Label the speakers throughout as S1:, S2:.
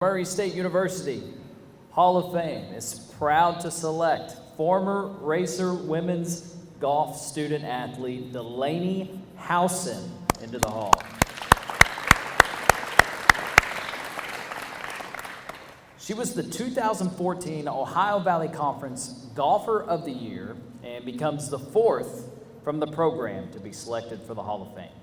S1: Murray State University Hall of Fame is proud to select former racer women's golf student athlete Delaney Howson into the Hall. She was the 2014 Ohio Valley Conference Golfer of the Year and becomes the fourth from the program to be selected for the Hall of Fame.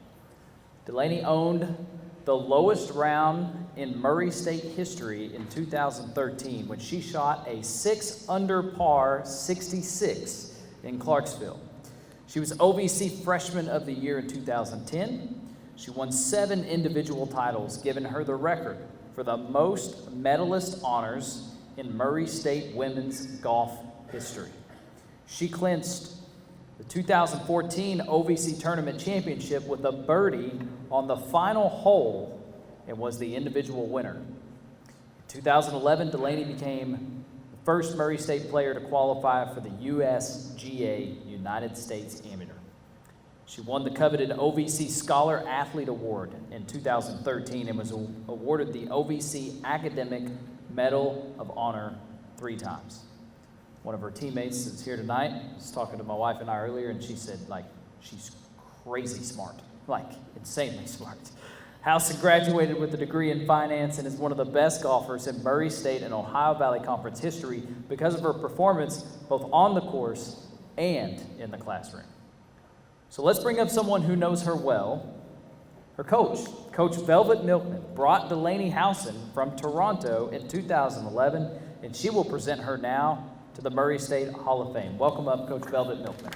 S1: Delaney owned the lowest round in Murray State history in 2013 when she shot a 6 under par 66 in Clarksville. She was OVC Freshman of the Year in 2010. She won 7 individual titles, giving her the record for the most medalist honors in Murray State women's golf history. She clinched the 2014 OVC Tournament Championship with a birdie on the final hole and was the individual winner. In 2011, Delaney became the first Murray State player to qualify for the USGA United States Amateur. She won the coveted OVC Scholar Athlete Award in 2013 and was awarded the OVC Academic Medal of Honor 3 times. One of her teammates is here tonight. I was talking to my wife and I earlier, and she said, she's crazy smart, insanely smart. Howson graduated with a degree in finance and is one of the best golfers in Murray State and Ohio Valley Conference history because of her performance both on the course and in the classroom. So let's bring up someone who knows her well. Her coach, Coach Velvet Milkman, brought Delaney Howson from Toronto in 2011, and she will present her now to the Murray State Hall of Fame. Welcome up, Coach Velvet Milkman.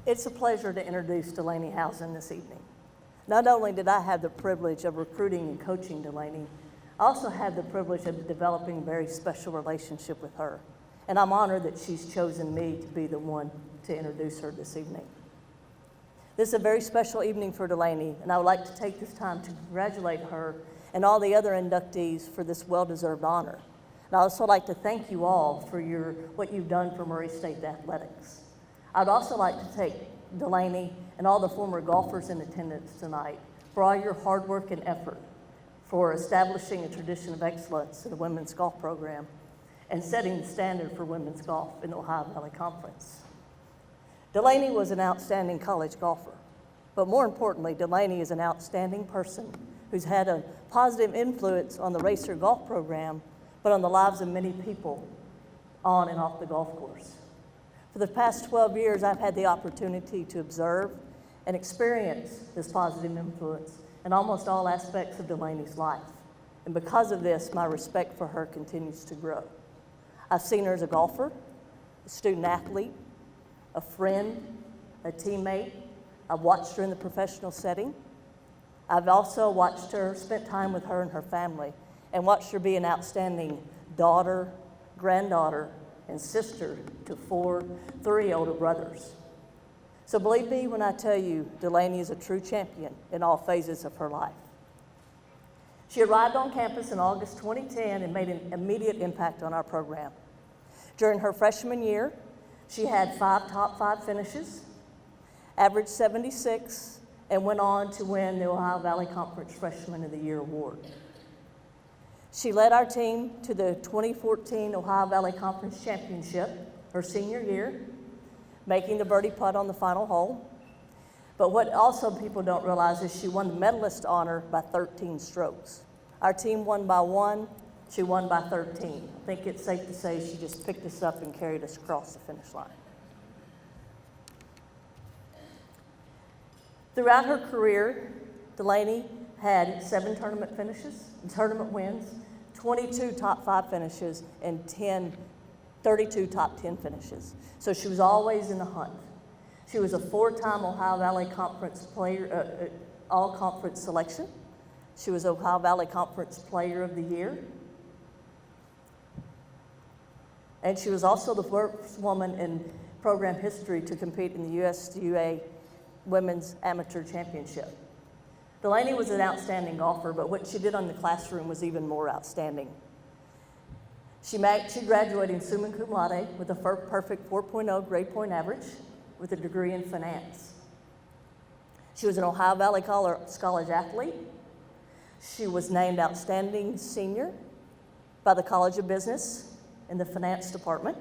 S2: It's a pleasure to introduce Delaney Howson this evening. Not only did I have the privilege of recruiting and coaching Delaney, I also had the privilege of developing a very special relationship with her, and I'm honored that she's chosen me to be the one to introduce her this evening. This is a very special evening for Delaney, and I would like to take this time to congratulate her and all the other inductees for this well-deserved honor. And I'd also like to thank you all for what you've done for Murray State athletics. I'd also like to thank Delaney and all the former golfers in attendance tonight for all your hard work and effort for establishing a tradition of excellence in the women's golf program and setting the standard for women's golf in the Ohio Valley Conference. Delaney was an outstanding college golfer, but more importantly, Delaney is an outstanding person who's had a positive influence on the Racer golf program, but on the lives of many people on and off the golf course. For the past 12 years, I've had the opportunity to observe and experience this positive influence in almost all aspects of Delaney's life. And because of this, my respect for her continues to grow. I've seen her as a golfer, a student athlete, a friend, a teammate. I've watched her in the professional setting. I've also watched her, spent time with her and her family, and watched her be an outstanding daughter, granddaughter, and sister to 3 older brothers. So believe me when I tell you, Delaney is a true champion in all phases of her life. She arrived on campus in August 2010 and made an immediate impact on our program. During her freshman year, she had 5 top 5 finishes, averaged 76, and went on to win the Ohio Valley Conference Freshman of the Year award. She led our team to the 2014 Ohio Valley Conference Championship her senior year, making the birdie putt on the final hole. But what also people don't realize is she won the medalist honor by 13 strokes. Our team won by 1, she won by 13. I think it's safe to say she just picked us up and carried us across the finish line. Throughout her career, Delaney had 7 tournament finishes, tournament wins, 22 top 5 finishes, and 32 top 10 finishes. So she was always in the hunt. She was a 4-time Ohio Valley Conference player, all-conference selection. She was Ohio Valley Conference Player of the Year. And she was also the first woman in program history to compete in the USGA Women's Amateur Championship. Delaney was an outstanding golfer, but what she did in the classroom was even more outstanding. She graduated summa cum laude with a perfect 4.0 grade point average with a degree in finance. She was an Ohio Valley College athlete. She was named Outstanding Senior by the College of Business in the Finance Department.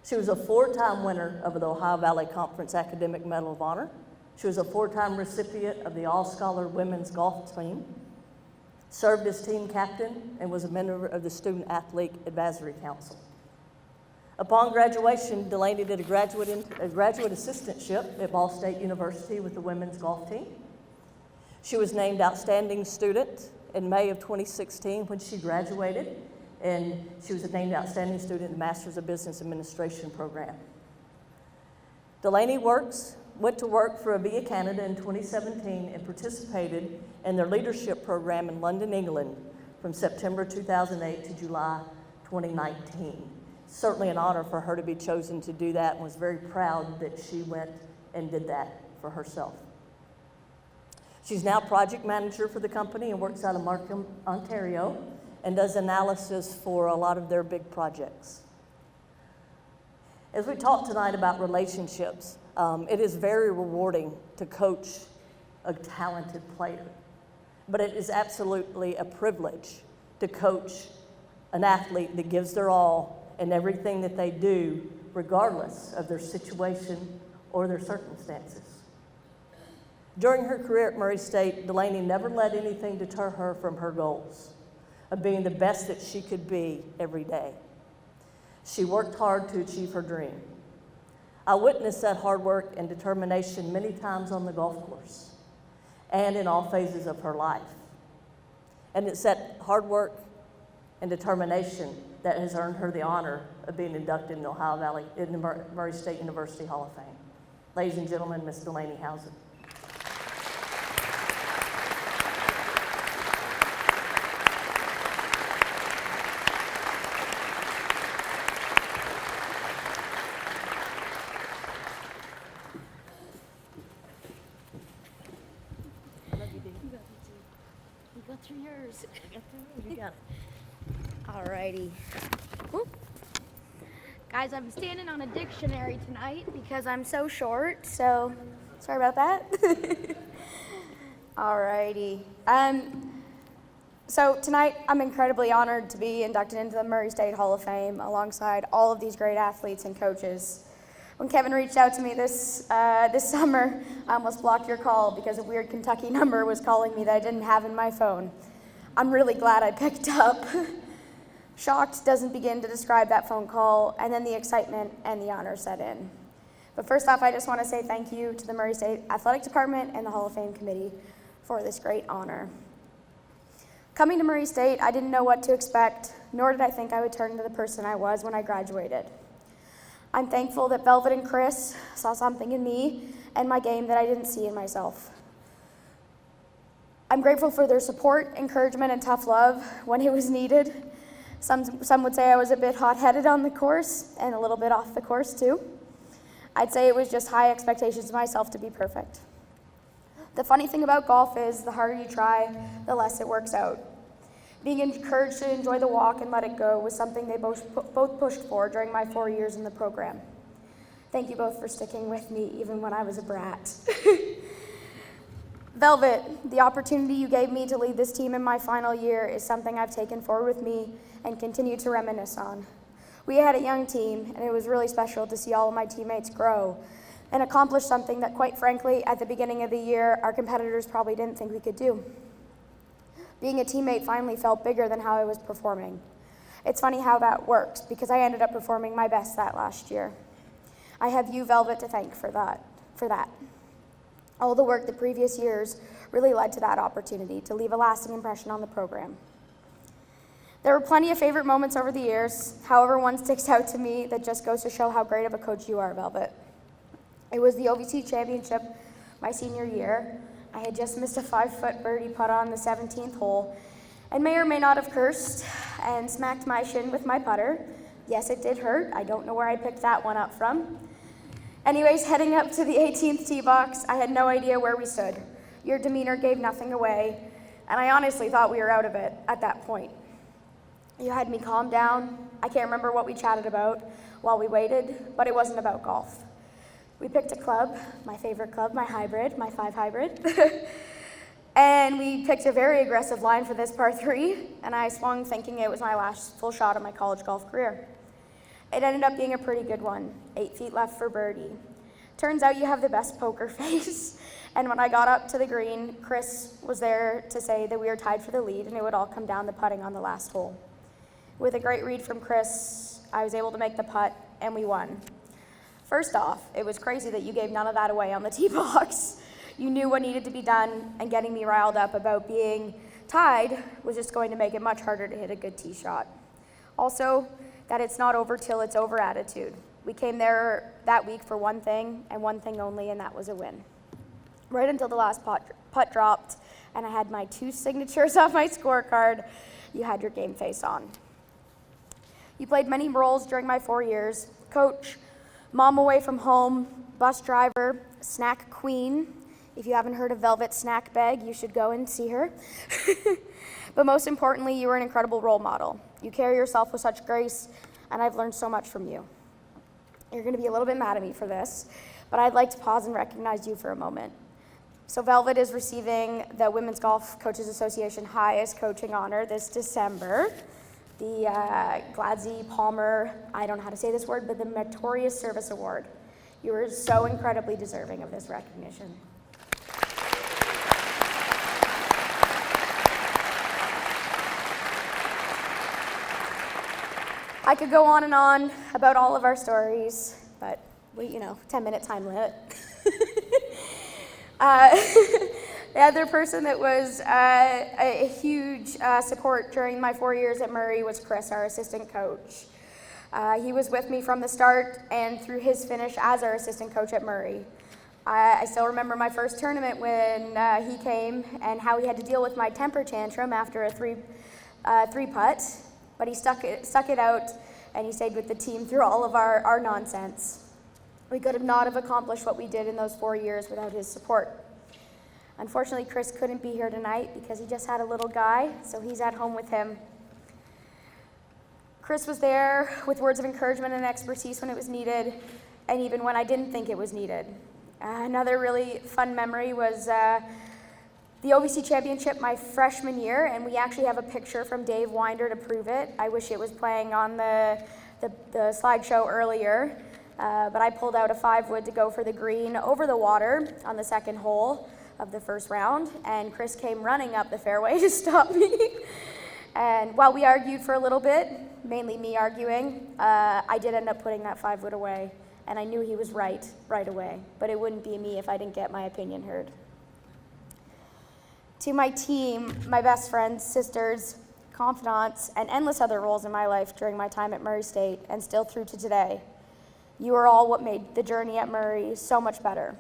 S2: She was a 4-time winner of the Ohio Valley Conference Academic Medal of Honor. She was a 4-time recipient of the All-Scholar Women's Golf Team, served as team captain, and was a member of the Student Athlete Advisory Council. Upon graduation, Delaney did a graduate assistantship at Ball State University with the women's golf team. She was named Outstanding Student in May of 2016 when she graduated, and she was named Outstanding Student in the Masters of Business Administration program. Delaney went to work for Avia Canada in 2017 and participated in their leadership program in London, England from September 2008 to July 2019. Certainly an honor for her to be chosen to do that, and was very proud that she went and did that for herself. She's now project manager for the company and works out of Markham, Ontario, and does analysis for a lot of their big projects. As we talk tonight about relationships, it is very rewarding to coach a talented player, but it is absolutely a privilege to coach an athlete that gives their all in everything that they do, regardless of their situation or their circumstances. During her career at Murray State, Delaney never let anything deter her from her goals of being the best that she could be every day. She worked hard to achieve her dream. I witnessed that hard work and determination many times on the golf course and in all phases of her life. And it's that hard work and determination that has earned her the honor of being inducted in the Murray State University Hall of Fame. Ladies and gentlemen, Miss Delaney Howson. You got it.
S3: Alrighty. Whoop. Guys, I'm standing on a dictionary tonight because I'm so short, so sorry about that. Alrighty. So tonight I'm incredibly honored to be inducted into the Murray State Hall of Fame alongside all of these great athletes and coaches. When Kevin reached out to me this summer, I almost blocked your call because a weird Kentucky number was calling me that I didn't have in my phone. I'm really glad I picked up. Shocked doesn't begin to describe that phone call, and then the excitement and the honor set in. But first off, I just want to say thank you to the Murray State Athletic Department and the Hall of Fame Committee for this great honor. Coming to Murray State, I didn't know what to expect, nor did I think I would turn into the person I was when I graduated. I'm thankful that Velvet and Chris saw something in me and my game that I didn't see in myself. I'm grateful for their support, encouragement, and tough love when it was needed. Some would say I was a bit hot-headed on the course and a little bit off the course too. I'd say it was just high expectations of myself to be perfect. The funny thing about golf is the harder you try, the less it works out. Being encouraged to enjoy the walk and let it go was something they both pushed for during my 4 years in the program. Thank you both for sticking with me even when I was a brat. Velvet, the opportunity you gave me to lead this team in my final year is something I've taken forward with me and continue to reminisce on. We had a young team, and it was really special to see all of my teammates grow and accomplish something that, quite frankly, at the beginning of the year, our competitors probably didn't think we could do. Being a teammate finally felt bigger than how I was performing. It's funny how that works, because I ended up performing my best that last year. I have you, Velvet, to thank for that. All the work the previous years really led to that opportunity to leave a lasting impression on the program. There were plenty of favorite moments over the years. However, one sticks out to me that just goes to show how great of a coach you are, Velvet. It was the OVC Championship my senior year. I had just missed a 5-foot birdie putt on the 17th hole and may or may not have cursed and smacked my shin with my putter. Yes, it did hurt. I don't know where I picked that one up from. Anyways, heading up to the 18th tee box, I had no idea where we stood. Your demeanor gave nothing away, and I honestly thought we were out of it at that point. You had me calm down. I can't remember what we chatted about while we waited, but it wasn't about golf. We picked a club, my favorite club, my hybrid, my 5 hybrid. And we picked a very aggressive line for this par 3, and I swung thinking it was my last full shot of my college golf career. It ended up being a pretty good one, 8 feet left for birdie. Turns out you have the best poker face. And when I got up to the green, Chris was there to say that we were tied for the lead and it would all come down to putting on the last hole. With a great read from Chris, I was able to make the putt and we won. First off, it was crazy that you gave none of that away on the tee box. You knew what needed to be done, and getting me riled up about being tied was just going to make it much harder to hit a good tee shot. Also, that it's not over till it's over attitude. We came there that week for one thing and one thing only, and that was a win. Right until the last putt dropped and I had my 2 signatures off my scorecard, you had your game face on. You played many roles during my 4 years: coach, mom away from home, bus driver, snack queen. If you haven't heard of Velvet Snack Bag, you should go and see her. But most importantly, you were an incredible role model. You carry yourself with such grace, and I've learned so much from you. You're going to be a little bit mad at me for this, but I'd like to pause and recognize you for a moment. So Velvet is receiving the Women's Golf Coaches Association highest coaching honor this December, the Gladsey Palmer, I don't know how to say this word, but the Meritorious Service Award. You are so incredibly deserving of this recognition. I could go on and on about all of our stories, but 10-minute time limit. The other person that was a huge support during my 4 years at Murray was Chris, our assistant coach. He was with me from the start and through his finish as our assistant coach at Murray. I still remember my first tournament when he came and how he had to deal with my temper tantrum after a three putt, but he stuck it out and he stayed with the team through all of our nonsense. We could have not have accomplished what we did in those 4 years without his support. Unfortunately, Chris couldn't be here tonight because he just had a little guy, so he's at home with him. Chris was there with words of encouragement and expertise when it was needed, and even when I didn't think it was needed. Another really fun memory was the OVC Championship my freshman year, and we actually have a picture from Dave Winder to prove it. I wish it was playing on the slideshow earlier, but I pulled out a 5-wood to go for the green over the water on the second hole of the first round, and Chris came running up the fairway to stop me. And while we argued for a little bit, mainly me arguing, I did end up putting that 5-wood away, and I knew he was right away, but it wouldn't be me if I didn't get my opinion heard. To my team, my best friends, sisters, confidants, and endless other roles in my life during my time at Murray State, and still through to today, you are all what made the journey at Murray so much better.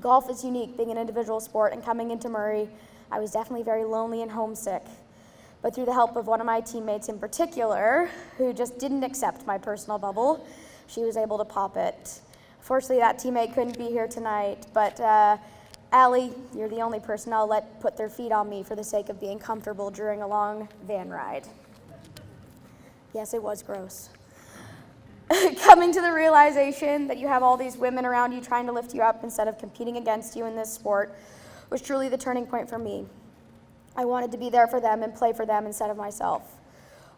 S3: Golf is unique, being an individual sport, and coming into Murray, I was definitely very lonely and homesick. But through the help of one of my teammates in particular, who just didn't accept my personal bubble, she was able to pop it. Fortunately, that teammate couldn't be here tonight, but Allie, you're the only person I'll let put their feet on me for the sake of being comfortable during a long van ride. Yes, it was gross. Coming to the realization that you have all these women around you trying to lift you up instead of competing against you in this sport was truly the turning point for me. I wanted to be there for them and play for them instead of myself.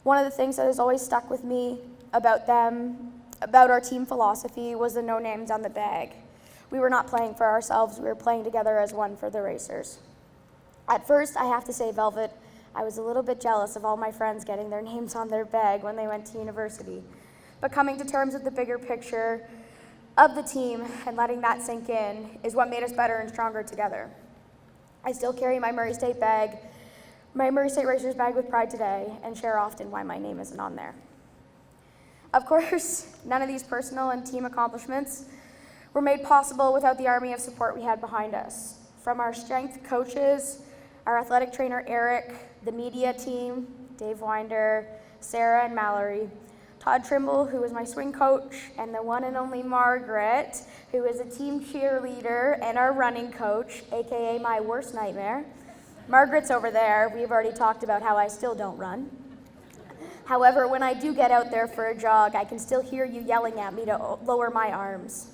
S3: One of the things that has always stuck with me about them, about our team philosophy, was the no names on the bag. We were not playing for ourselves, we were playing together as one for the racers. At first, I have to say, Velvet, I was a little bit jealous of all my friends getting their names on their bag when they went to university. But coming to terms with the bigger picture of the team and letting that sink in is what made us better and stronger together. I still carry my Murray State Racers bag with pride today, and share often why my name isn't on there. Of course, none of these personal and team accomplishments were made possible without the army of support we had behind us. From our strength coaches, our athletic trainer Eric, the media team, Dave Winder, Sarah and Mallory, Todd Trimble, who was my swing coach, and the one and only Margaret, who is a team cheerleader and our running coach, AKA my worst nightmare. Margaret's over there. We've already talked about how I still don't run. However, when I do get out there for a jog, I can still hear you yelling at me to lower my arms.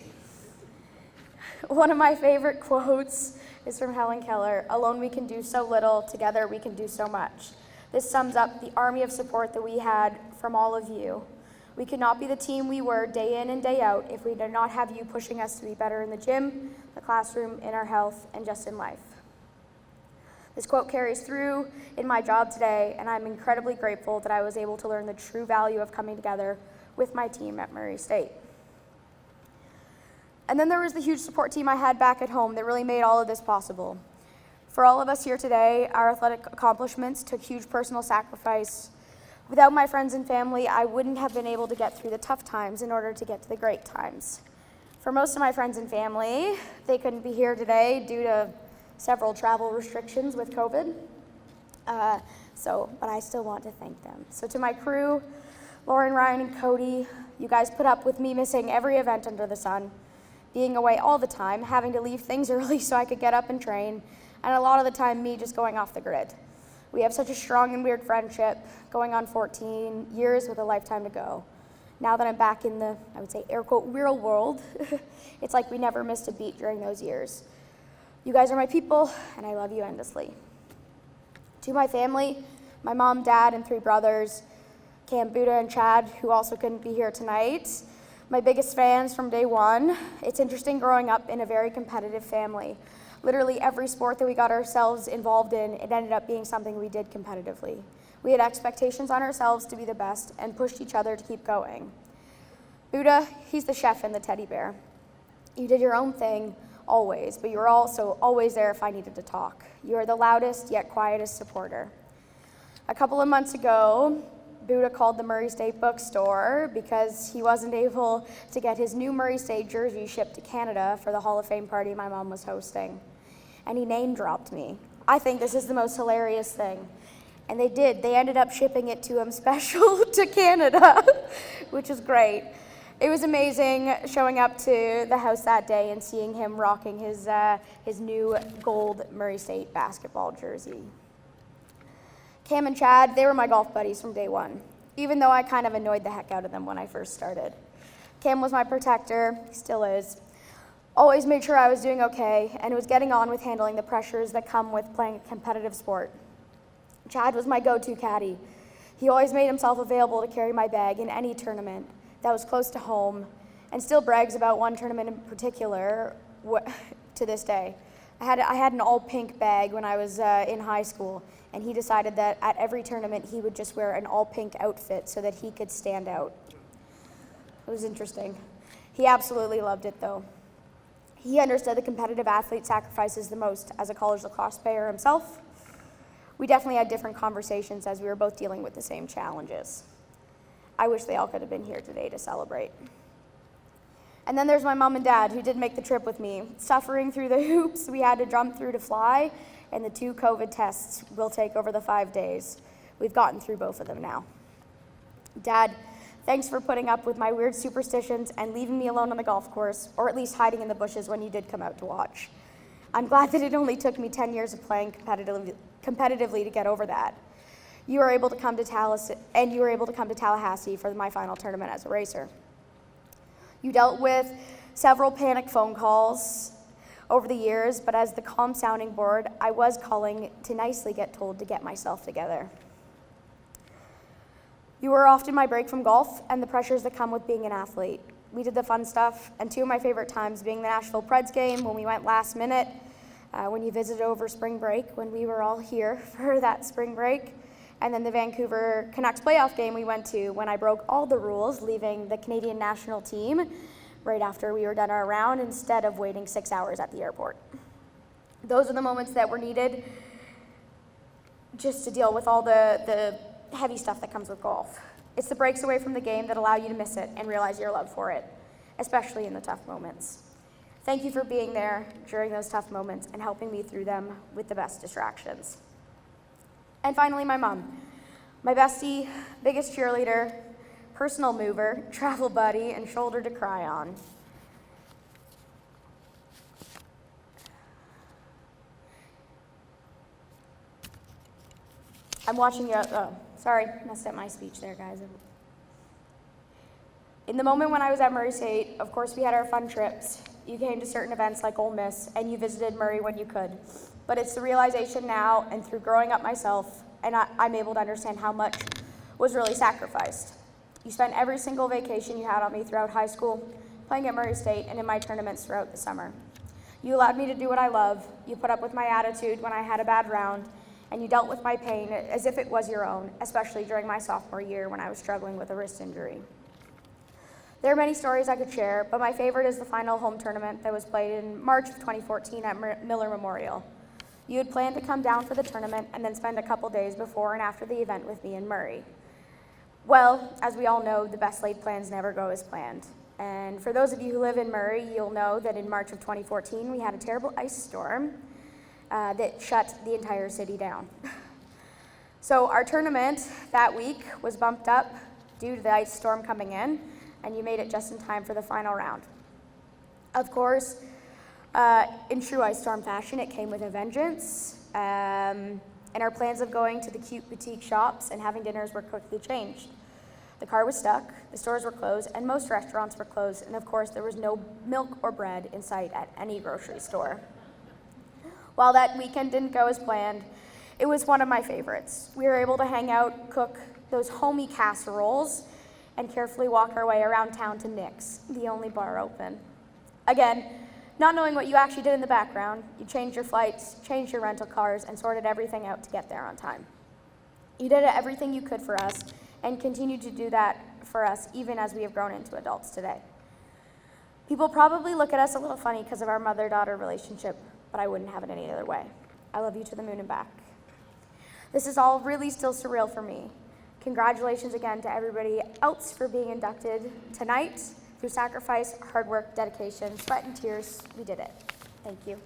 S3: One of my favorite quotes is from Helen Keller, "Alone we can do so little, together we can do so much." This sums up the army of support that we had from all of you. We could not be the team we were day in and day out if we did not have you pushing us to be better in the gym, the classroom, in our health, and just in life. This quote carries through in my job today, and I'm incredibly grateful that I was able to learn the true value of coming together with my team at Murray State. And then there was the huge support team I had back at home that really made all of this possible. For all of us here today, our athletic accomplishments took huge personal sacrifice. Without my friends and family, I wouldn't have been able to get through the tough times in order to get to the great times. For most of my friends and family, they couldn't be here today due to several travel restrictions with COVID. But I still want to thank them. So to my crew, Lauren, Ryan, and Cody, you guys put up with me missing every event under the sun, being away all the time, having to leave things early so I could get up and train, and a lot of the time me just going off the grid. We have such a strong and weird friendship, going on 14 years with a lifetime to go. Now that I'm back in the, I would say, air quote, real world, it's like we never missed a beat during those years. You guys are my people, and I love you endlessly. To my family, my mom, dad, and 3 brothers, Cam, Buddha, and Chad, who also couldn't be here tonight, my biggest fans from day one. It's interesting growing up in a very competitive family. Literally every sport that we got ourselves involved in, it ended up being something we did competitively. We had expectations on ourselves to be the best and pushed each other to keep going. Buddha, he's the chef and the teddy bear. You did your own thing, always, but you were also always there if I needed to talk. You are the loudest yet quietest supporter. A couple of months ago, Buddha called the Murray State bookstore because he wasn't able to get his new Murray State jersey shipped to Canada for the Hall of Fame party my mom was hosting. And he name dropped me. I think this is the most hilarious thing. And they did. They ended up shipping it to him special to Canada, which is great. It was amazing showing up to the house that day and seeing him rocking his new gold Murray State basketball jersey. Cam and Chad, they were my golf buddies from day one, even though I kind of annoyed the heck out of them when I first started. Cam was my protector, he still is. Always made sure I was doing okay and was getting on with handling the pressures that come with playing a competitive sport. Chad was my go-to caddy. He always made himself available to carry my bag in any tournament that was close to home, and still brags about one tournament in particular to this day. I had an all-pink bag when I was in high school, and he decided that at every tournament he would just wear an all-pink outfit so that he could stand out. It was interesting. He absolutely loved it, though. He understood the competitive athlete sacrifices the most as a college lacrosse player himself. We definitely had different conversations as we were both dealing with the same challenges. I wish they all could have been here today to celebrate. And then there's my mom and dad who did make the trip with me, suffering through the hoops we had to jump through to fly, and the 2 COVID tests we'll take over the 5 days. We've gotten through both of them now. Dad, thanks for putting up with my weird superstitions and leaving me alone on the golf course, or at least hiding in the bushes when you did come out to watch. I'm glad that it only took me 10 years of playing competitively to get over that. You were able to come to Tallahassee for my final tournament as a racer. You dealt with several panic phone calls over the years, but as the calm sounding board, I was calling to nicely get told to get myself together. You were often my break from golf and the pressures that come with being an athlete. We did the fun stuff, and 2 of my favorite times being the Nashville Preds game when we went last minute, when you visited over spring break, when we were all here for that spring break, and then the Vancouver Canucks playoff game we went to when I broke all the rules, leaving the Canadian national team right after we were done our round instead of waiting 6 hours at the airport. Those are the moments that were needed just to deal with all the heavy stuff that comes with golf. It's the breaks away from the game that allow you to miss it and realize your love for it, especially in the tough moments. Thank you for being there during those tough moments and helping me through them with the best distractions. And finally, my mom, my bestie, biggest cheerleader, personal mover, travel buddy, and shoulder to cry on. I'm watching you. Oh, sorry, messed up my speech there, guys. In the moment when I was at Murray State, of course, we had our fun trips. You came to certain events like Ole Miss, and you visited Murray when you could. But it's the realization now, and through growing up myself, and I'm able to understand how much was really sacrificed. You spent every single vacation you had on me throughout high school, playing at Murray State, and in my tournaments throughout the summer. You allowed me to do what I love. You put up with my attitude when I had a bad round, and you dealt with my pain as if it was your own, especially during my sophomore year when I was struggling with a wrist injury. There are many stories I could share, but my favorite is the final home tournament that was played in March of 2014 at Miller Memorial. You had planned to come down for the tournament and then spend a couple days before and after the event with me in Murray. Well, as we all know, the best laid plans never go as planned. And for those of you who live in Murray, you'll know that in March of 2014, we had a terrible ice storm that shut the entire city down. So our tournament that week was bumped up due to the ice storm coming in, and you made it just in time for the final round. Of course, in true ice storm fashion, it came with a vengeance, and our plans of going to the cute boutique shops and having dinners were quickly changed. The car was stuck, the stores were closed, and most restaurants were closed, and of course, there was no milk or bread in sight at any grocery store. While that weekend didn't go as planned, it was one of my favorites. We were able to hang out, cook those homey casseroles, and carefully walk our way around town to Nick's, the only bar open. Again, not knowing what you actually did in the background, you changed your flights, changed your rental cars, and sorted everything out to get there on time. You did everything you could for us, and continue to do that for us even as we have grown into adults today. People probably look at us a little funny because of our mother-daughter relationship, but I wouldn't have it any other way. I love you to the moon and back. This is all really still surreal for me. Congratulations again to everybody else for being inducted tonight. Through sacrifice, hard work, dedication, sweat, and tears, we did it. Thank you.